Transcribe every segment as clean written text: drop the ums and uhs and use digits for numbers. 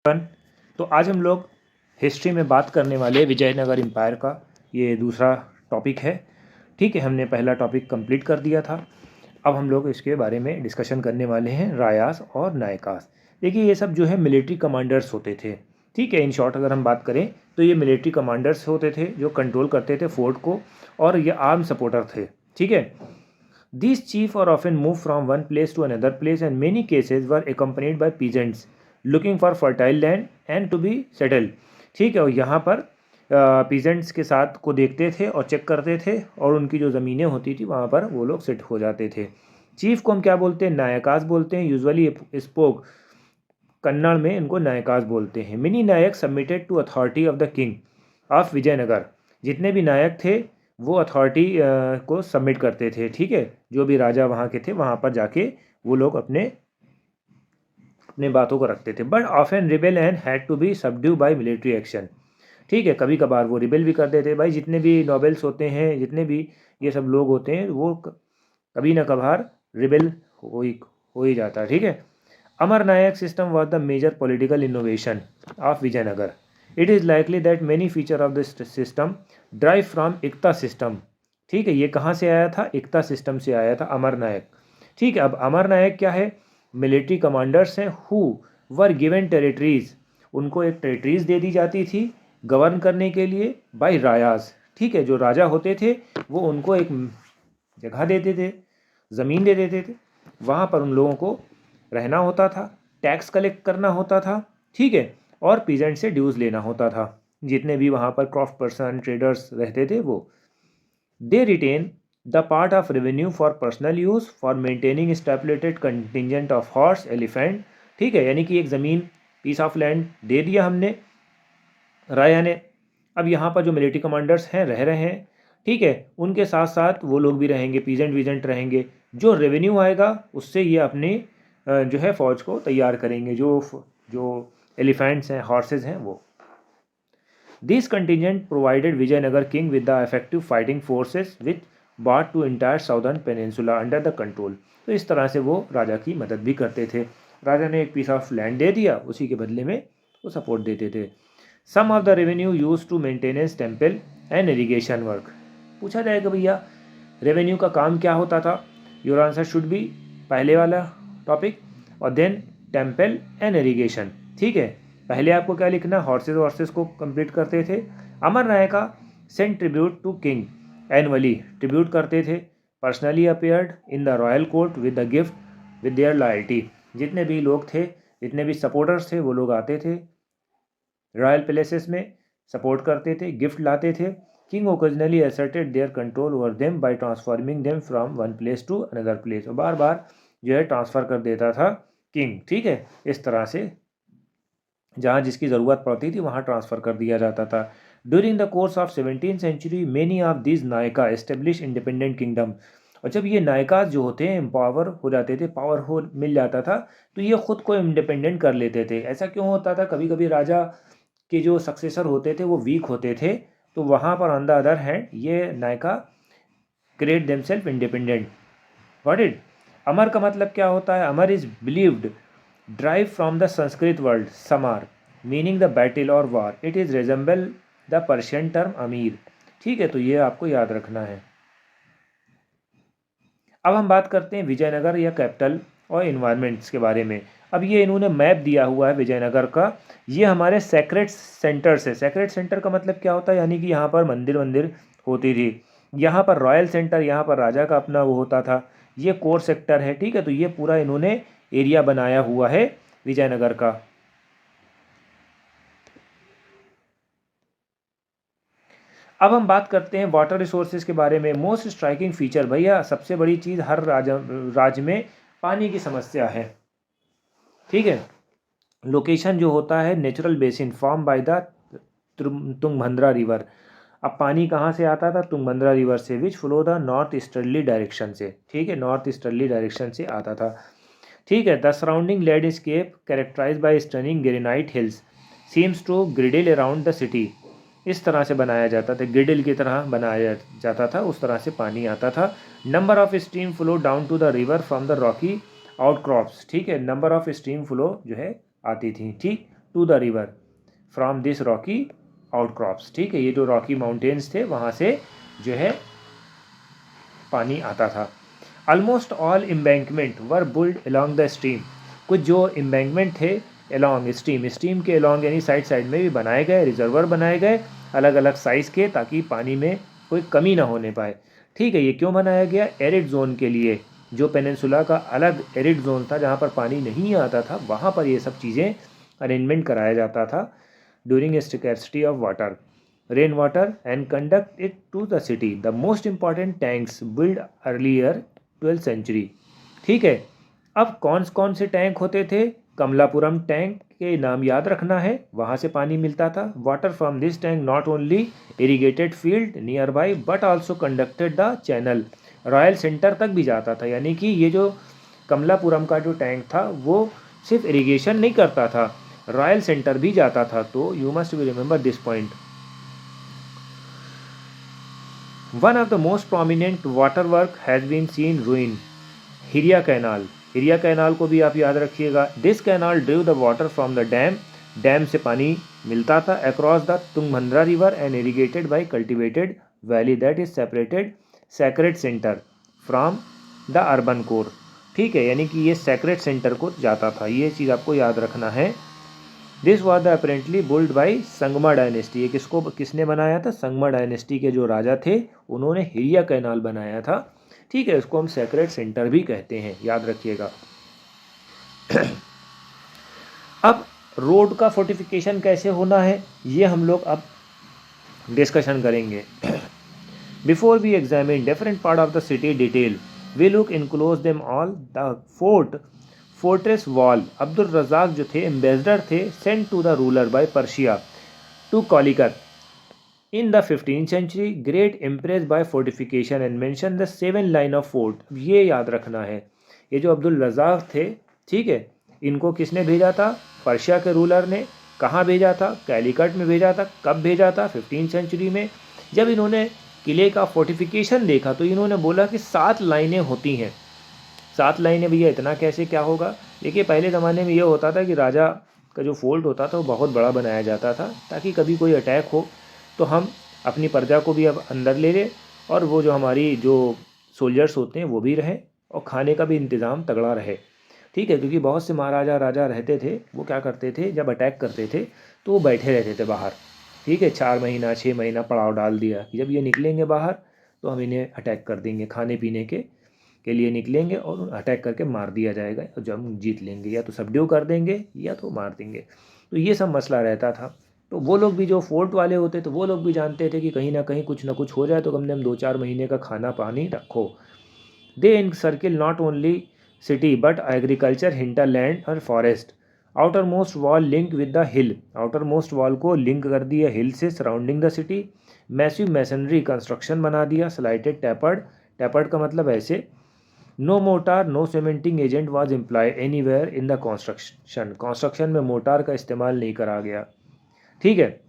One. तो आज हम लोग हिस्ट्री में बात करने वाले विजयनगर एम्पायर का ये दूसरा टॉपिक है। ठीक है, हमने पहला टॉपिक कंप्लीट कर दिया था। अब हम लोग इसके बारे में डिस्कशन करने वाले हैं, रायास और नायकास। देखिए, ये सब जो है मिलिट्री कमांडर्स होते थे। ठीक है, इन शॉर्ट अगर हम बात करें तो ये मिलिट्री कमांडर्स होते थे जो कंट्रोल करते थे फोर्ट को, और ये आर्म सपोर्टर थे। ठीक है, these chief are often moved from one place to another place, and many cases were accompanied by peasants looking for fertile land and to be settled। ठीक है, और यहाँ पर पीजेंट्स के साथ को देखते थे और चेक करते थे, और उनकी जो ज़मीनें होती थी वहाँ पर वो लोग सेट हो जाते थे। चीफ को हम क्या बोलते हैं? नायकास बोलते हैं। यूजुअली स्पोक कन्नड़ में इनको नायकास बोलते हैं। Many nayak submitted to authority of the king of Vijayanagar. जितने भी नायक थे वो अथॉरिटी को सबमिट करते थे। ठीक है, जो भी राजा वहाँ के थे वहाँ पर जाके वो लोग अपने अपने बातों को रखते थे। But often rebel and had to be subdue by military action. ठीक है, कभी कभार वो रिबेल भी कर देते। भाई जितने भी नॉबल्स होते हैं, जितने भी ये सब लोग होते हैं, वो कभी ना कभार रिबेल हो ही जाता है। ठीक है, Amar Nayak system was the major political innovation of Vijayanagar. It is likely that many features of this system derive from Ikta system। ठीक है, ये कहाँ से आया था? इक्ता सिस्टम से आया था अमर नायक। ठीक है, अब अमर नायक क्या है? मिलिट्री कमांडर्स हैं हु वर गिवन टेरिटरीज। उनको एक टेरिटरीज दे दी जाती थी गवर्न करने के लिए बाय रायाज। ठीक है, जो राजा होते थे वो उनको एक जगह देते थे, ज़मीन दे देते थे, वहाँ पर उन लोगों को रहना होता था, टैक्स कलेक्ट करना होता था। ठीक है, और पीजेंट से ड्यूज लेना होता था। जितने भी वहाँ पर क्रॉफ्ट पर्सन ट्रेडर्स रहते थे वो they retain the part of revenue for personal use for maintaining stipulated contingent of horse elephant. ठीक है, यानी कि एक ज़मीन, पीस ऑफ लैंड दे दिया हमने राया ने। अब यहाँ पर जो मिलिट्री कमांडर्स हैं रह रहे हैं। ठीक है, उनके साथ साथ वो लोग भी रहेंगे, पीजेंट वीजेंट रहेंगे। जो रेवेन्यू आएगा उससे ये अपने जो है फ़ौज को तैयार करेंगे, जो एलिफेंट्स हैं, हॉर्सेज हैं वो। This contingent provided Vijayanagar king with the effective fighting forces which brought to entire southern peninsula under the control. तो इस तरह से वो राजा की मदद भी करते थे। राजा ने एक पीस ऑफ लैंड दे दिया, उसी के बदले में वो सपोर्ट देते थे। Some of the revenue use to maintenance temple and irrigation work. पूछा जाएगा भैया रेवेन्यू का काम क्या होता था? योर आंसर शुड बी पहले वाला टॉपिक, और देन टेम्पल एंड इरीगेशन। ठीक है, पहले आपको क्या लिखना? हॉर्सेस को कंप्लीट करते थे। Amar Nayaka sent tribute to king annually. Tribute करते थे। Personally appeared in the royal court with the gift with their loyalty. जितने भी लोग थे, जितने भी सपोर्टर्स थे, वो लोग आते थे रॉयल पैलेसेस में, सपोर्ट करते थे, गिफ्ट लाते थे। King occasionally asserted their control over them by transforming them from one place to another place. और बार बार जो है ट्रांसफ़र कर देता था किंग। ठीक है, इस तरह से जहाँ जिसकी ज़रूरत पड़ती थी वहाँ ट्रांसफ़र कर दिया जाता था। During the course of 17th century many of this nayaka establish independent kingdom. और जब ये नायकास जो होते हैं एम्पावर हो जाते थे, पावर हो मिल जाता था, तो ये ख़ुद को इंडिपेंडेंट कर लेते थे। ऐसा क्यों होता था? कभी कभी राजा के जो सक्सेसर होते थे वो वीक होते थे, तो वहाँ पर ऑन द अदर हैंड ये Nayaka create themselves independent. What it Amara का मतलब क्या होता है? Amara is believed derived from the Sanskrit word samara meaning the battle और war. It is resemble the Persian term Amir. ठीक है, तो ये आपको याद रखना है। अब हम बात करते हैं विजयनगर या कैपिटल और इन्वायरमेंट्स के बारे में। अब ये इन्होंने मैप दिया हुआ है विजयनगर का। ये हमारे सेक्रेट सेंटर्स है। सेक्रेट सेंटर का मतलब क्या होता है? यानी कि यहाँ पर मंदिर होती थी। यहाँ पर रॉयल सेंटर, यहाँ पर राजा का अपना वो होता था। ये कोर सेक्टर है। ठीक है, तो ये पूरा इन्होंने एरिया बनाया हुआ है विजयनगर का। अब हम बात करते हैं वाटर रिसोर्सेज के बारे में। मोस्ट स्ट्राइकिंग फीचर, भैया सबसे बड़ी चीज़ हर राज्य में पानी की समस्या है। ठीक है, लोकेशन जो होता है natural basin form by the Tungabhadra river. अब पानी कहाँ से आता था? तुंगभद्रा रिवर से, विच flow the north easterly direction से। ठीक है, नॉर्थ ईस्टर्ली डायरेक्शन से आता था। ठीक है, the surrounding landscape characterize by stunning granite hills seems to girdle around the city. इस तरह से बनाया जाता था, ग्रिडल की तरह बनाया जाता था, उस तरह से पानी आता था। Number of stream flow down to the river from the rocky outcrops. ठीक है, नंबर ऑफ स्ट्रीम फ्लो जो है आती थी। ठीक, to the river from this rocky outcrops. ठीक है, ये जो रॉकी माउंटेन्स थे वहाँ से जो है पानी आता था। Almost all embankment were built along the stream. कुछ जो एम्बैंकमेंट थे अलॉन्ग स्ट्रीम के अलॉन्ग यानी साइड साइड में भी बनाए गए, रिजर्वर बनाए गए अलग अलग साइज़ के, ताकि पानी में कोई कमी ना होने पाए। ठीक है, ये क्यों बनाया गया? एरिड जोन के लिए। जो पेनिनसुला का अलग एरिड जोन था जहाँ पर पानी नहीं आता था, वहाँ पर ये सब चीज़ें अरेंजमेंट कराया जाता था during scarcity of water, rain water and conduct it to the city. The most important tanks build earlier 12th century. ठीक है, अब कौन कौन से टैंक होते थे? कमलापुरम टैंक के नाम याद रखना है, वहाँ से पानी मिलता था। Water from this tank not only irrigated field near by but also conducted the channel. Royal centre तक भी जाता था, यानी कि ये जो कमलापुरम का जो टैंक था वो सिर्फ इरीगेशन नहीं करता था, रॉयल सेंटर भी जाता था। तो you must be remember this point. One of the most prominent water work has been seen ruin Hiriya canal. Hiriya canal को भी आप याद रखिएगा। This canal drew the water from the dam से पानी मिलता था across the Tungabhadra river and irrigated by cultivated valley that is separated sacred centre from the urban core. ठीक है, यानी कि ये सैक्रेड सेंटर को जाता था, ये चीज़ आपको याद रखना है। This was the apparently built by Sangma dynasty. ये किसने बनाया था? संगमा डायनेस्टी के जो राजा थे उन्होंने हिरिया कैनाल बनाया था। ठीक है, इसको हम सेक्रेड सेंटर भी कहते हैं, याद रखिएगा। अब रोड का फोर्टिफिकेशन कैसे होना है ये हम लोग अब डिस्कशन करेंगे। Before we examine different part of the city detail we look enclose them all. The fortress wall. Abdul Razzaq जो थे एम्बेसडर थे sent to the ruler by Persia to Calicut in the 15th century, great impress by fortification and mention the 7 line of fort. ये याद रखना है, ये जो अब्दुल रज़ाक थे, ठीक है, इनको किसने भेजा था? पर्शिया के रूलर ने। कहाँ भेजा था? कैलिकट में भेजा था। कब भेजा था? 15th सेंचुरी में। जब इन्होंने किले का फोर्टिफिकेशन देखा तो इन्होंने बोला कि 7 लाइनें होती हैं। 7 लाइनें भैया, इतना कैसे क्या होगा? देखिए, पहले ज़माने में ये होता था कि राजा का जो फोर्ट होता था वो बहुत बड़ा बनाया जाता था, ताकि कभी कोई अटैक हो तो हम अपनी प्रजा को भी अब अंदर ले लें और वो जो हमारी जो सोल्जर्स होते हैं वो भी रहें और खाने का भी इंतज़ाम तगड़ा रहे। ठीक है, क्योंकि बहुत से महाराजा राजा रहते थे, वो क्या करते थे, जब अटैक करते थे तो वो बैठे रहते थे बाहर। ठीक है, 4 महीना 6 महीना पड़ाव डाल दिया कि जब ये निकलेंगे बाहर तो हम इन्हें अटैक कर देंगे, खाने पीने के लिए निकलेंगे और अटैक करके मार दिया जाएगा, और जब हम जीत लेंगे या तो सबड्यू कर देंगे या तो मार देंगे। तो ये सब मसला रहता था। तो वो लोग भी जो फोर्ट वाले होते तो वो लोग भी जानते थे कि कहीं ना कहीं कुछ ना कुछ हो जाए तो कम से कम 2-4 महीने का खाना पानी रखो। They in circle not only city but agriculture, hinterland और forest. Outer most wall link with the hill. Outer most wall को लिंक कर दिया हिल से surrounding the city. Massive masonry construction बना दिया। स्लाइटेड टैपर्ड, टैपर्ड का मतलब ऐसे। No mortar no cementing agent was employ anywhere in the construction. Construction में मोटार का इस्तेमाल नहीं करा गया। ठीक है,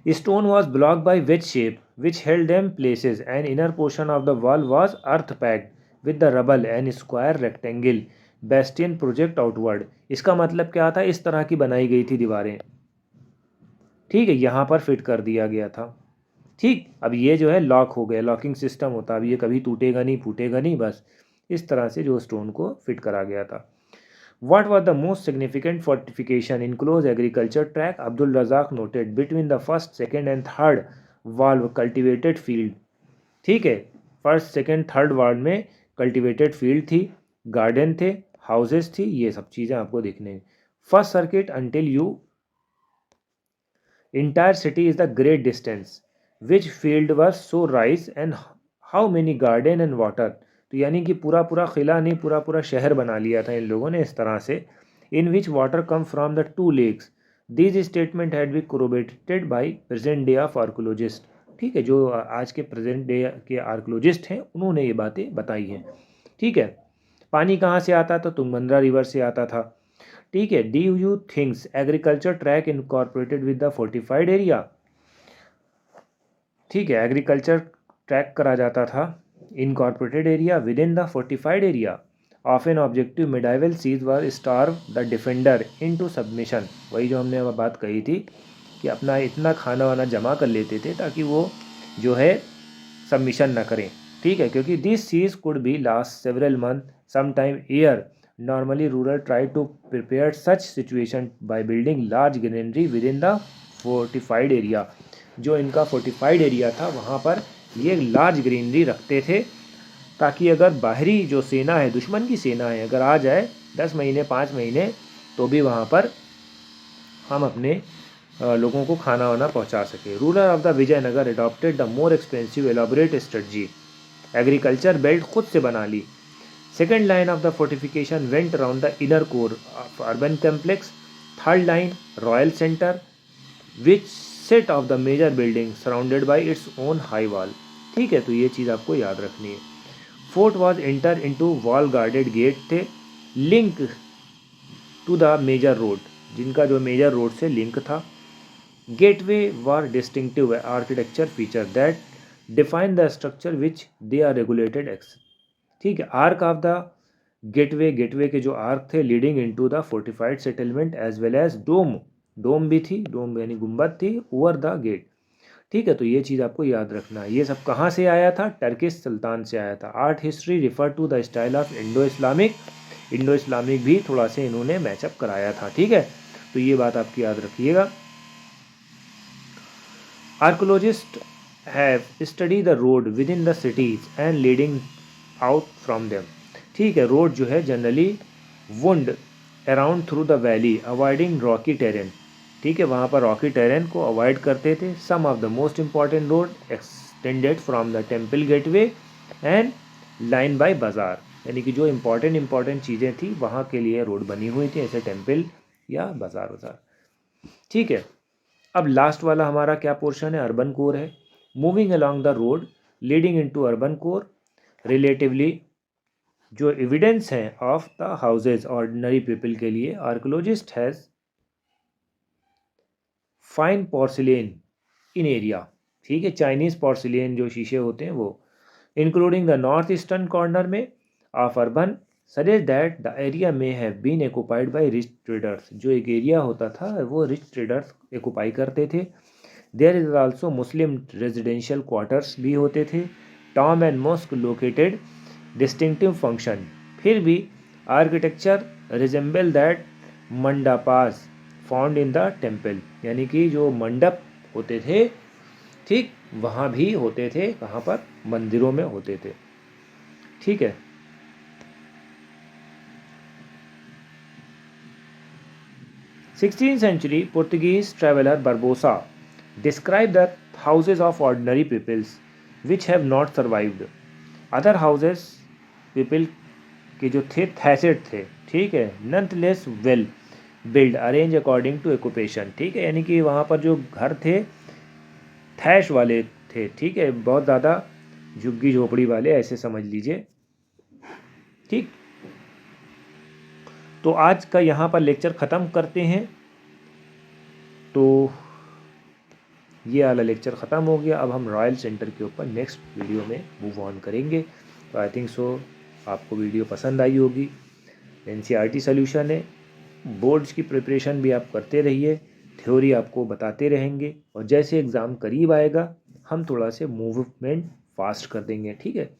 stone was block by veg shape which held them places and inner portion of the wall was earth packed with the rubble and square rectangle bastion project outward. इसका मतलब क्या था? इस तरह की बनाई गई थी दीवारें। ठीक है, यहाँ पर फिट कर दिया गया था। ठीक, अब ये जो है लॉक हो गया, लॉकिंग सिस्टम होता, अब ये कभी टूटेगा नहीं फूटेगा नहीं, बस इस तरह से जो स्टोन को फिट करा गया था। What was the most significant fortification in close agriculture tract? Abdul Razak noted between the first, second and third valve cultivated field। ठीक है, फर्स्ट सेकेंड थर्ड वार्ड में कल्टिवेटेड फील्ड थी, गार्डन थे, houses थी, ये सब चीज़ें आपको देखने। First circuit until you entire city is the great distance which field was so rise and how many garden and water। तो यानी कि पूरा पूरा किला नहीं, पूरा पूरा शहर बना लिया था इन लोगों ने इस तरह से। In which water come from the 2 lakes. This statement had be corroborated by present day of archaeologist. ठीक है, जो आज के प्रेजेंट डे के आर्कोलॉजिस्ट हैं उन्होंने ये बातें बताई हैं। ठीक है, पानी कहाँ से आता था? तुंगभद्रा रिवर से आता था। ठीक है, do you thinks agriculture track incorporated with the fortified area. ठीक है, एग्रीकल्चर ट्रैक करा जाता था incorporated area with in the fortified area. Of an objective medieval siege were starve the defender into submission. वही जो हमने अब बात कही थी कि अपना इतना खाना वाना जमा कर लेते थे ताकि वो जो है सबमिशन ना करें, ठीक है, क्योंकि this siege could be last several month some time year. Normally rulers try to prepare such situation by building large granary with in the fortified area. जो इनका फोर्टिफाइड एरिया था वहाँ पर ये लार्ज ग्रेनरी रखते थे ताकि अगर बाहरी जो सेना है, दुश्मन की सेना है, अगर आ जाए 10 महीने 5 महीने तो भी वहाँ पर हम अपने लोगों को खाना वाना पहुँचा सके। Ruler of the Vijayanagara adopted the more expensive elaborate strategy. Agriculture belt खुद से बना ली। Second line of the fortification went around the inner core of urban complex. Third line royal centre which set off the major building surrounded by its own high wall. ठीक है, तो ये चीज़ आपको याद रखनी है। Fort was enter into wall guarded gate थे link to the major road, जिनका जो मेजर रोड से लिंक था। Gateway were distinctive architecture feature that define the structure which they are regulated access. ठीक है, arch of the gateway, gateway के जो arch थे leading into the fortified settlement as well as dome, dome भी थी, डोम यानी गुंबद थी ओवर द गेट। ठीक है, तो ये चीज़ आपको याद रखना है। ये सब कहाँ से आया था? टर्किश सुल्तान से आया था। Art history refer to the style of Indo Islamic, Indo Islamic भी थोड़ा से इन्होंने मैचअप कराया था। ठीक है, तो ये बात आपकी याद रखिएगा। Archaeologist have study the road with in the cities and leading out from them. ठीक है, रोड जो है generally wound around through the valley avoiding Rocky terrain. ठीक है, वहाँ पर रॉकी टेरेन को अवॉइड करते थे। Some of the most important road extended from the temple gateway and line by bazaar, यानी कि जो इम्पॉर्टेंट चीज़ें थी वहाँ के लिए रोड बनी हुई थी, ऐसे टेम्पल या बाज़ार वज़ार। ठीक है, अब लास्ट वाला हमारा क्या पोर्शन है? अर्बन कोर है। Moving along the road leading into urban core, relatively जो एविडेंस है of the houses ordinary people के लिए, archaeologist has find porcelain in area. ठीक है, चाइनीज़ पोर्सिलेन जो शीशे होते हैं वो, including the north eastern corner में of urban, suggest that the area में have been occupied by rich traders. जो एक एरिया होता था वो रिच ट्रेडर्स एक्यूपाई करते थे। There is also Muslim residential quarters भी होते थे। Tomb and mosque located distinctive function. फिर भी architecture resemble that mandapas found in the temple, यानी कि जो मंडप होते थे, ठीक, वहाँ भी होते थे। कहाँ पर? मंदिरों में होते थे। ठीक है, sixteen century Portuguese traveller Barbosa describe the houses of ordinary peoples which have not survived. Other houses people के जो थे थैसेड थे, ठीक है, nonetheless well build arrange according to occupation. ठीक है, यानी कि वहाँ पर जो घर थे थैश वाले थे, ठीक है, बहुत ज़्यादा झुग्गी झोपड़ी वाले, ऐसे समझ लीजिए। ठीक, तो आज का यहाँ पर लेक्चर ख़त्म करते हैं। तो ये वाला लेक्चर ख़त्म हो गया। अब हम रॉयल सेंटर के ऊपर नेक्स्ट वीडियो में मूव ऑन करेंगे। तो आई थिंक सो आपको वीडियो पसंद आई होगी। एनसीईआरटी सॉल्यूशन है, बोर्ड्स की प्रिपरेशन भी आप करते रहिए, थ्योरी आपको बताते रहेंगे, और जैसे एग्ज़ाम करीब आएगा हम थोड़ा से मूवमेंट फास्ट कर देंगे। ठीक है।